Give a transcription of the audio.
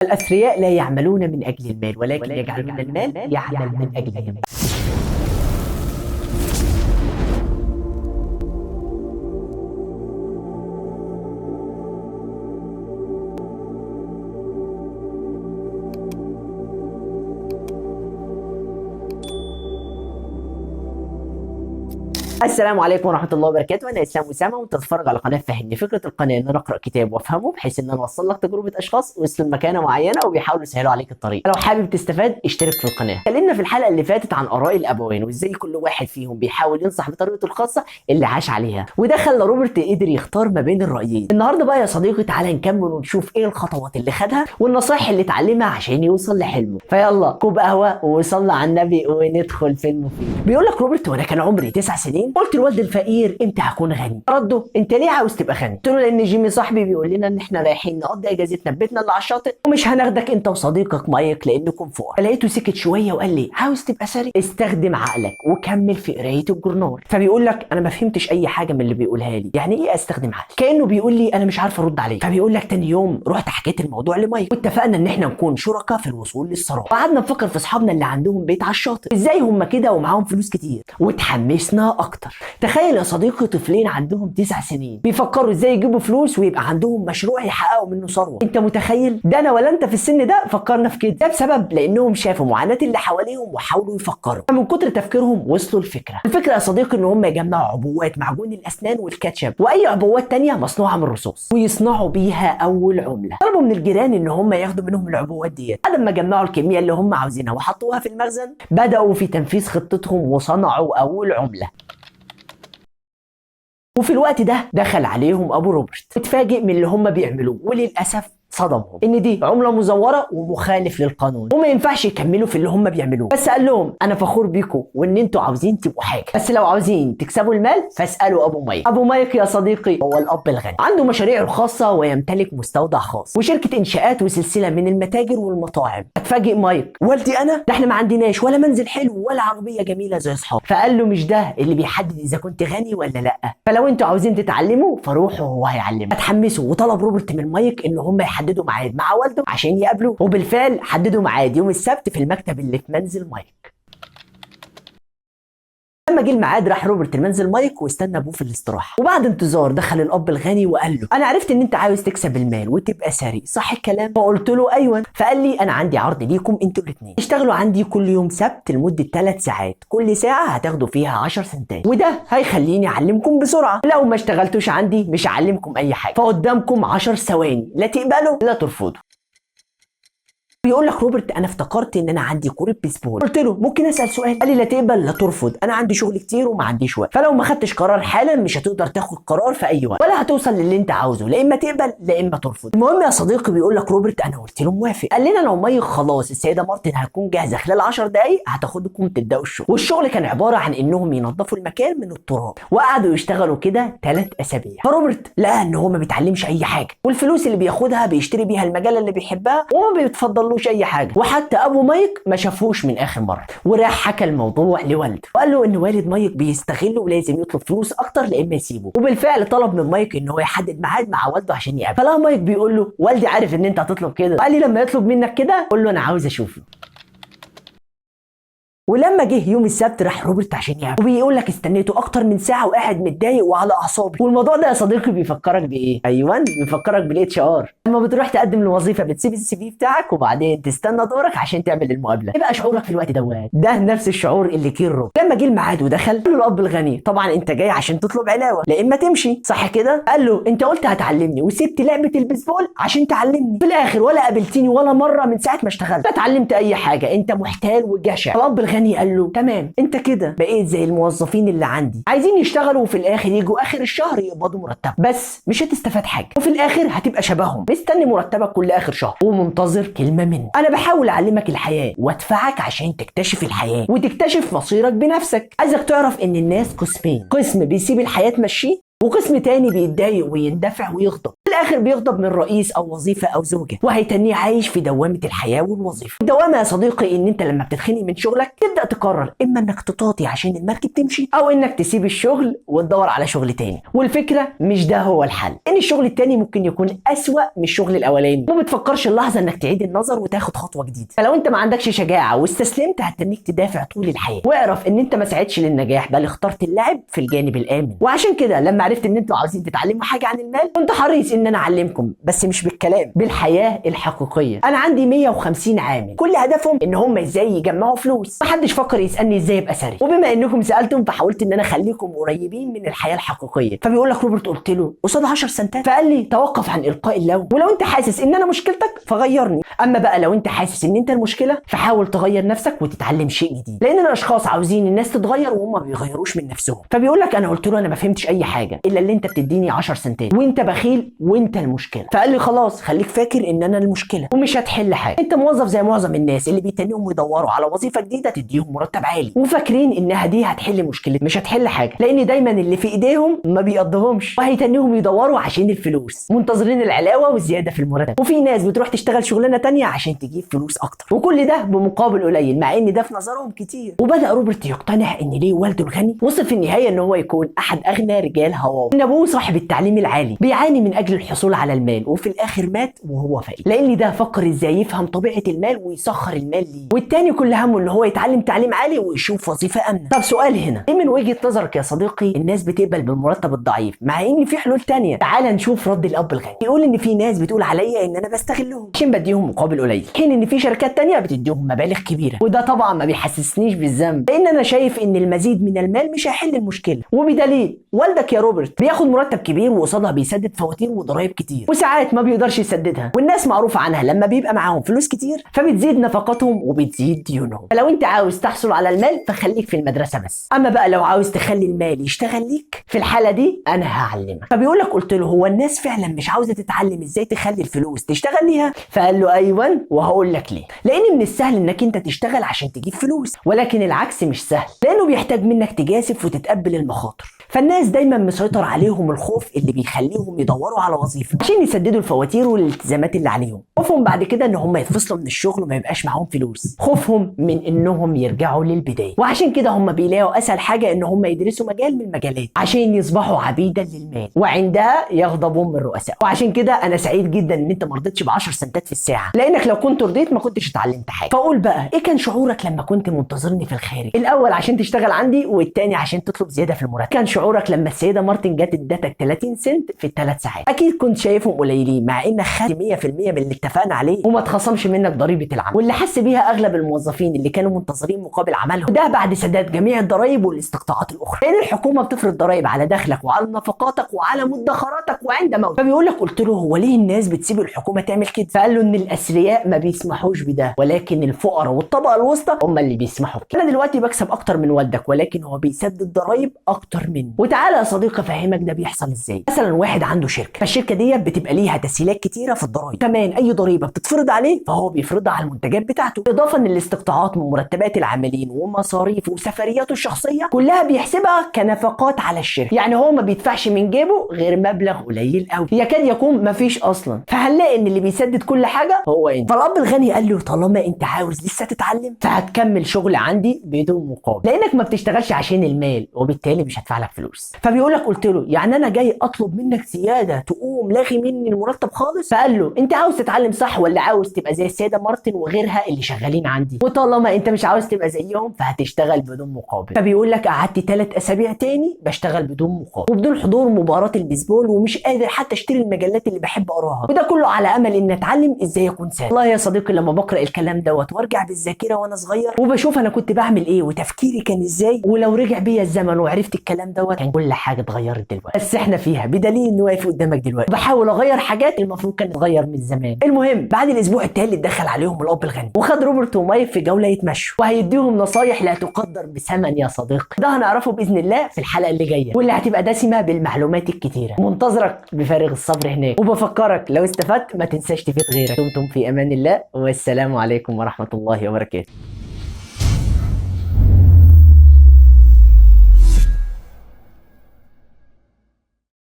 الأثرياء لا يعملون من أجل المال ولكن يجعلون المال يعمل من أجلهم. السلام عليكم ورحمة الله وبركاته. أنا إسلام أسامة وأنت تتفرج على قناة فهمني. فكرة القناة إن أنا أقرأ كتاب وأفهمه بحيث إن أنا أوصل لك تجربة أشخاص وصلوا لمكانة معينة وبيحاولوا يسهلوا عليك الطريق. لو حابب تستفاد اشترك في القناة. اتكلمنا في الحلقة اللي فاتت عن آراء الأبوين وإزاي كل واحد فيهم بيحاول ينصح بطريقته الخاصة اللي عاش عليها، وده خلى روبرت قدر يختار ما بين الرأيين. النهارده بقى يا صديقي تعالى نكمل ونشوف إيه الخطوات اللي خدها والنصائح اللي اتعلمها عشان يوصل لحلمه. فيلا كوب قهوة وصلى على النبي وندخل في المفيد. بيقول لك روبرت: وأنا كان عمري 9 سنين قلت لوالد الفقير امتى هكون غني؟ رده: انت ليه عاوز تبقى غني؟ قلت له: لان جيمي صاحبي بيقول لنا ان احنا رايحين نقضي اجازتنا في بيتنا اللي على الشاطئ ومش هناخدك انت وصديقك مايك لانكم فقراء. فلقيته سكت شويه وقال لي: عاوز تبقى ثري؟ استخدم عقلك وكمل في قرايه الجورنال. فبيقول لك انا ما فهمتش اي حاجه من اللي بيقولها لي، يعني ايه استخدم عقلي؟ كانه بيقول لي انا مش عارف ارد عليه. فبيقول لك تاني يوم رحت حكيت الموضوع لمايك واتفقنا ان احنا نكون شركاء في الوصول للثراء، وقعدنا نفكر في اصحابنا اللي عندهم بيت على الشاطئ ازاي هم كده ومعاهم فلوس كتير، وتحمسنا اكتر. تخيل يا صديقي طفلين عندهم 9 سنين بيفكروا ازاي يجيبوا فلوس ويبقى عندهم مشروع يحققوا منه ثروه. انت متخيل؟ ده انا ولا انت في السن ده فكرنا في كده. ده بسبب لانهم شافوا معاناه اللي حواليهم وحاولوا يفكروا، فمن كتر تفكيرهم وصلوا الفكره يا صديقي ان هم يجمعوا عبوات معجون الاسنان والكاتشب واي عبوات تانية مصنوعه من الرصاص ويصنعوا بيها اول عمله. طلبوا من الجيران ان هم ياخدوا منهم العبوات ديت. بعد ما جمعوا الكميه اللي هم عاوزينها وحطوها في المخزن بداوا في تنفيذ خطتهم وصنعوا اول عمله. وفي الوقت ده دخل عليهم ابو روبرت اتفاجئ من اللي هم بيعملوه، وللاسف صدمهم ان دي عمله مزوره ومخالف للقانون وما ينفعش يكملوا في اللي هم بيعملوه. بس قال لهم: انا فخور بيكم وان انتوا عاوزين تبقوا حاجه، بس لو عاوزين تكسبوا المال فاسالوا ابو مايك. ابو مايك يا صديقي هو الاب الغني، عنده مشاريعه الخاصه ويمتلك مستودع خاص وشركه انشاءات وسلسله من المتاجر والمطاعم. اتفاجئ مايك: والدي انا؟ ده احنا ما عندناش ولا منزل حلو ولا عربيه جميله زي اصحابي. فقال له: مش ده اللي بيحدد اذا كنت غني ولا لا، فلو انتوا عاوزين تتعلموا فروحوا هو هيعلمكم. اتحمسوا وطلب روبرت من مايك ان هم يحددوا ميعاد مع والده عشان يقابلوه، وبالفعل حددوا ميعاد يوم السبت في المكتب اللي في منزل مايك. لما جه الميعاد راح روبرت لمنزل مايك واستنى ابوه في الاستراحه، وبعد انتظار دخل الاب الغني وقال له: انا عرفت ان انت عاوز تكسب المال وتبقى ثري، صح الكلام؟ فقلت له: ايوه. فقال لي: انا عندي عرض ليكم انتوا الاثنين، اشتغلوا عندي كل يوم سبت لمده 3 ساعات، كل ساعه هتاخدوا فيها 10 سنتات، وده هيخليني اعلمكم بسرعه. لو ما اشتغلتوش عندي مش هعلمكم اي حاجه، فقدامكم 10 ثواني، لا تقبلوا لا ترفضوا. بيقول لك روبرت: انا افتكرت ان انا عندي كوره بيسبول. قلت له: ممكن اسال سؤال؟ قال لي: لا تقبل لا ترفض، انا عندي شغل كتير وما عنديش وقت، فلو ما خدتش قرار حالا مش هتقدر تاخد قرار في اي وقت ولا هتوصل للي انت عاوزه، لا اما تقبل لا اما ترفض. المهم يا صديقي بيقول لك روبرت انا قلت له موافق. قال لنا: لو مايك خلاص السيده مارتن هتكون جاهزه خلال 10 دقائق هتاخدكم تبداوا الشغل. والشغل كان عباره عن انهم ينظفوا المكان من التراب، وقعدوا يشتغلوا كده 3 اسابيع. فروبرت لقى ان هو ما بيتعلمش اي حاجه، والفلوس اللي بياخدها بيشتري بيها المجله اللي بيحبها وما بيتفضلوش اي حاجه. حتى ابو مايك ما شافوش من اخر مره، وراح حكى الموضوع لوالده وقال له ان والد مايك بيستغله ولازم يطلب فلوس اكتر لا اما يسيبه. وبالفعل طلب من مايك ان هو يحدد ميعاد مع والده عشان يقابله. فلا مايك بيقول له: والدي عارف ان انت هتطلب كده، قال لي لما يطلب منك كده قول له انا عاوز اشوفه. ولما جه يوم السبت راح روبرت عشان يقابله، وبيقول لك استنيته اكتر من ساعه وقاعد متضايق وعلى اعصابي. والموضوع ده يا صديقي بيفكرك بايه؟ ايوه بيفكرك بالاتش ار. لما بتروح تقدم لوظيفه بتسيب السي في بتاعك وبعدين تستنى دورك عشان تعمل المقابله. يبقى شعورك في الوقت ده نفس الشعور اللي كان روبرت. لما جه الميعاد ودخل قال له الاب الغني: طبعا انت جاي عشان تطلب علاوه لا اما تمشي، صح كده؟ قال له: انت قلت هتعلمني وسبت لعبه البيسبول عشان تعلمني، في الاخر ولا قابلتني ولا مره من ساعه ما اشتغلت، لا اتعلمت اي حاجه، انت محتال وجشع. الاب الغني قال له: تمام، انت كده بقيت زي الموظفين اللي عندي، عايزين يشتغلوا وفي الاخر يجوا اخر الشهر يقبضوا مرتب بس مش هتستفاد حاجه، وفي الاخر هتبقى شبههم مستني مرتبك كل اخر شهر ومنتظر كلمه مني. انا بحاول اعلمك الحياه وادفعك عشان تكتشف الحياه وتكتشف مصيرك بنفسك. عايزك تعرف ان الناس قسمين: قسم بيسيب الحياه تمشيه وقسم تاني بيتضايق ويندفع ويغضب، في الاخر بيغضب من رئيس او وظيفه او زوجه، وهيتنيه عايش في دوامه الحياه والوظيفه. الدوامه يا صديقي ان انت لما بتتخنق من شغلك تبدا تقرر اما انك تطاطي عشان المركب تمشي، او انك تسيب الشغل وتدور على شغل تاني. والفكره مش ده هو الحل، ان الشغل التاني ممكن يكون اسوأ من الشغل الاولاني، وما بتفكرش اللحظه انك تعيد النظر وتاخد خطوه جديده. فلو انت ما عندكش شجاعه واستسلمت هتتنيك تدافع طول الحياه. واعرف ان انت ما سعيتش للنجاح، بل اخترت اللعب في الجانب الامن. وعشان كده لما عرفت ان انتوا عاوزين تتعلموا حاجه عن المال، كنت حريص ان انا اعلمكم، بس مش بالكلام، بالحياه الحقيقيه. انا عندي 150 عامل كل هدفهم ان هم ازاي يجمعوا فلوس. محدش فكر يسالني ازاي ابقى ثري، وبما انكم سالتم فحاولت ان انا اخليكم قريبين من الحياه الحقيقيه. فبيقول لك روبرت، قلت له قصاد 10 سنتات، فقال لي توقف عن القاء اللوم، ولو انت حاسس ان انا مشكلتك فغيرني، اما بقى لو انت حاسس ان انت المشكله فحاول تغير نفسك وتتعلم شيء جديد، لان الاشخاص عاوزين الناس تتغير وهم ما بيغيروش من نفسهم. فبيقول لك انا قلت له انا ما فهمتش اي حاجه الا اللي انت بتديني 10 سنتات وانت بخيل وانت المشكله. فقال لي خلاص خليك فاكر ان انا المشكله ومش هتحل حاجه. انت موظف زي معظم الناس اللي بيتنيهم يدوروا على وظيفه جديده تديهم مرتب عالي وفاكرين انها دي هتحل مشكله. مش هتحل حاجه، لان دايما اللي في ايديهم ما بيقضيهمش، وهيتنيهم يدوروا عشان الفلوس، منتظرين العلاوه والزياده في المرتب. وفي ناس بتروح تشتغل شغلانه تانية عشان تجيب فلوس اكتر، وكل ده بمقابل قليل، مع ان ده في نظرهم كتير. وبدا روبرت يقتنع ان ليه والده الغني وصل في النهايه ان هو يكون احد اغنى رجال هواوي، ان ابوه صاحب التعليم العالي بيعاني من اجل الحصول على المال، وفي الاخر مات وهو فقير، لان ده فكر ازاي يفهم طبيعه المال ويسخر المال ليه. والتاني كل همه ان هو يتعلم تعليم عالي ويشوف وظيفه امنه. طب سؤال هنا، ايه من وجهه نظرك يا صديقي الناس بتقبل بالمرتب الضعيف مع ان في حلول تانية؟ تعال نشوف رد الاب الغني. يقول ان في ناس بتقول عليا ان انا بستغلهم عشان بديهم مقابل قليل، حين ان في شركات تانية بتديهم مبالغ كبيره، وده طبعا ما بيحسسنيش بالذنب، لان انا شايف ان المزيد من المال مش هيحل المشكله. وبدليل والدك يا روبرت بياخد مرتب كبير وقصادها بيسدد فواتير وضرائب كتير، وساعات ما بيقدرش يسددها، والناس معروفه عنها لما بيبقى معاهم فلوس كتير فبتزيد نفقاتهم وبتزيد ديونهم. فلو انت عاوز تحصل على المال فخليك في المدرسه بس، اما بقى لو عاوز تخلي المال يشتغل ليك في الحاله دي انا هعلمك. فبيقول لك قلت له هو الناس فعلا مش عاوزه تتعلم ازاي تخلي الفلوس تشتغل ليها؟ فقال له ايوه، وهقول لك ليه. لان من السهل انك انت تشتغل عشان تجيب فلوس، ولكن العكس مش سهل، لانه بيحتاج منك تجازف وتتقبل المخاطر. فالناس دايما مسيطر عليهم الخوف اللي بيخليهم يدوروا على وظيفه عشان يسددوا الفواتير والالتزامات اللي عليهم، خوفهم بعد كده ان هم يتفصلوا من الشغل وما يبقاش معاهم فلوس، خوفهم من انهم يرجعوا للبدايه. وعشان كده هم بيلاقوا اسهل حاجه ان هم يدرسوا مجال من المجالات عشان يصبحوا عبيدا للمال، وعندها يغضبون من الرؤساء. وعشان كده انا سعيد جدا ان انت ما رضيتش ب 10 سنتات في الساعه، لانك لو كنت رضيت ما كنتش اتعلمت حاجه. فقول بقى ايه كان شعورك لما كنت منتظرني في الخارج؟ الاول عشان تشتغل عندي، والتاني عشان تطلب زياده في المرتب. كان شعورك لما السيده مارتن جت ادتك 30 سنت في الثلاث ساعات؟ اكيد كنت شايفهم قليلين، مع انك خدت 100% من اللي اتفقنا عليه وما اتخصمش منك ضريبه العمل، واللي حس بيها اغلب الموظفين اللي كانوا منتظرين مقابل عملهم، وده بعد سداد جميع الضرائب والاستقطاعات الاخرى، لان الحكومه بتفرض ضرائب على دخلك وعلى نفقاتك وعلى مدخراتك وعند موت. فبيقول لك قلت له هو ليه الناس بتسيب الحكومه تعمل كده؟ فقال له ان الاثرياء ما بيسمحوش بده، ولكن الفقراء والطبقه الوسطى هم اللي بيسمحوا بكده. انا دلوقتي بكسب اكتر من والدك، ولكن هو بيسدد ضرائب اكتر مني. وتعالى يا صديقي افهمك ده بيحصل ازاي. مثلا واحد عنده شركه، فالشركه دي بتبقى ليها تسهيلات كتيره في الضرائب، كمان اي ضريبه بتتفرض عليه فهو بيفرضها على المنتجات بتاعته، اضافه للاستقطاعات من مرتبات العاملين ومصاريفه وسفرياته الشخصيه كلها بيحسبها كنفقات على الشركه. يعني هو ما بيدفعش من جيبه غير مبلغ قليل قوي، يكاد يكون ما فيش اصلا. فهنلاقي ان اللي بيسدد كل حاجه هو انت. فالاب الغني قال له طالما انت عاوز لسه تتعلم فهتكمل شغل عندي بدون مقابل، لانك ما بتشتغلش عشان المال وبالتالي مش هدفع لك فلوس. فبيقول لك قلت له يعني انا جاي اطلب منك زياده تقوم لاغي مني المرتب خالص؟ فقال له انت عاوز تتعلم صح ولا عاوز تبقى زي السيده مارتن وغيرها اللي شغالين عندي؟ وطالما انت مش عاوز تبقى زيهم فهتشتغل بدون مقابل. فبيقول لك قعدت 3 اسابيع تاني بشتغل بدون مقابل وبدون حضور مباراه البيسبول، ومش قادر حتى اشتري المجلات اللي بحب اقراها، وده كله على امل ان اتعلم ازاي اكون سعيد. والله يا صديقي لما بقرا الكلام دوت وارجع بالذاكره وانا صغير وبشوف انا كنت بعمل ايه وتفكيري كان ازاي، ولو رجع بيا الزمن وعرفت الكلام دوت كان كل حاجه اتغيرت دلوقتي، بس احنا فيها بدليل انه واقف قدامك دلوقتي بحاول اغير حاجات المفروض كانت تتغير من زمان. المهم بعد الاسبوع التالي دخل عليهم الاب الغني وخد روبرت ومايك في جوله يتمشوا، وهيديهم نصايح لا تقدر بثمن يا صديقي. ده هنعرفه باذن الله في الحلقه اللي جايه، واللي هتبقى دسمه بالمعلومات الكتيره. منتظرك بفارغ الصبر هناك، وبفكرك لو استفدت ما تنساش تفيد غيرك. دمتم في امان الله، والسلام عليكم ورحمه الله وبركاته.